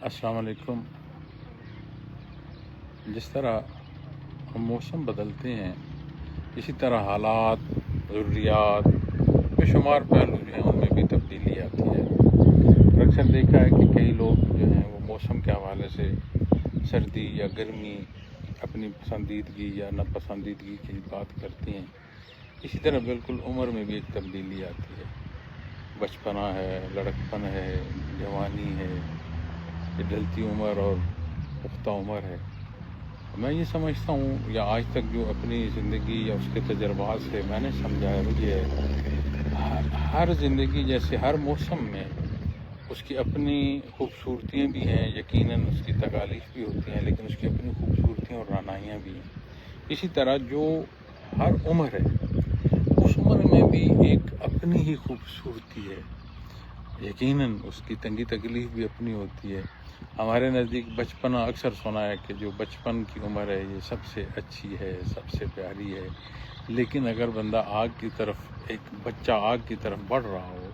السلام علیکم۔ جس طرح ہم موسم بدلتے ہیں اسی طرح حالات، ضروریات، بے شمار پہلو جو ہیں ان میں بھی تبدیلی آتی ہے۔ اور اکثر دیکھا ہے کہ کئی لوگ جو ہیں وہ موسم کے حوالے سے سردی یا گرمی، اپنی پسندیدگی یا ناپسندیدگی کی بات کرتے ہیں۔ اسی طرح بالکل عمر میں بھی ایک تبدیلی آتی ہے۔ بچپنا ہے، لڑکپن ہے، جوانی ہے، یہ ڈھلتی عمر اور پختہ عمر ہے۔ میں یہ سمجھتا ہوں یا آج تک جو اپنی زندگی یا اس کے تجربات سے میں نے سمجھا ہے وہ یہ ہے، ہر زندگی جیسے ہر موسم میں اس کی اپنی خوبصورتیاں بھی ہیں، یقیناً اس کی تکالیف بھی ہوتی ہیں، لیکن اس کی اپنی خوبصورتیاں اور رعنائیاں بھی ہیں۔ اسی طرح جو ہر عمر ہے اس عمر میں بھی ایک اپنی ہی خوبصورتی ہے، یقیناً اس کی تنگی تکلیف بھی اپنی ہوتی ہے۔ ہمارے نزدیک بچپنا اکثر سنا ہے کہ جو بچپن کی عمر ہے یہ سب سے اچھی ہے، سب سے پیاری ہے، لیکن اگر بندہ ایک بچہ آگ کی طرف بڑھ رہا ہو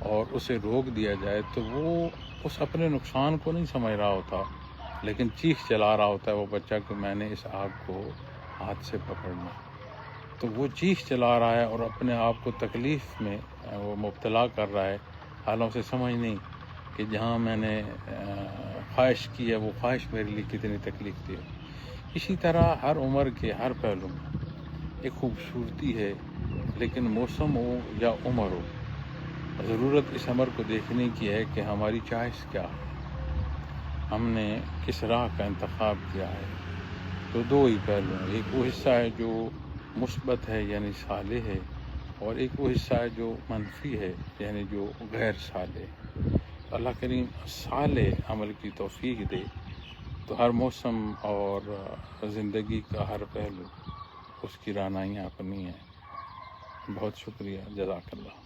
اور اسے روک دیا جائے تو وہ اس اپنے نقصان کو نہیں سمجھ رہا ہوتا، لیکن چیخ چلا رہا ہوتا ہے وہ بچہ کہ میں نے اس آگ کو ہاتھ سے پکڑنا ہے۔ تو وہ چیخ چلا رہا ہے اور اپنے آپ کو تکلیف میں وہ مبتلا کر رہا ہے، حالوں سے سمجھ نہیں کہ جہاں میں نے خواہش کی ہے وہ خواہش میرے لیے کتنی تکلیف دہ ہے۔ اسی طرح ہر عمر کے ہر پہلو میں ایک خوبصورتی ہے، لیکن موسم ہو یا عمر ہو، ضرورت اس عمر کو دیکھنے کی ہے کہ ہماری چوائس کیا ہے، ہم نے کس راہ کا انتخاب کیا ہے۔ تو دو ہی پہلو ہیں، ایک وہ حصہ ہے جو مثبت ہے یعنی صالح ہے، اور ایک وہ حصہ ہے جو منفی ہے یعنی جو غیر صالح۔ اللہ کریم صالح عمل کی توفیق دے تو ہر موسم اور زندگی کا ہر پہلو اس کی رعنائیاں اپنی ہیں۔ بہت شکریہ، جزاک اللہ۔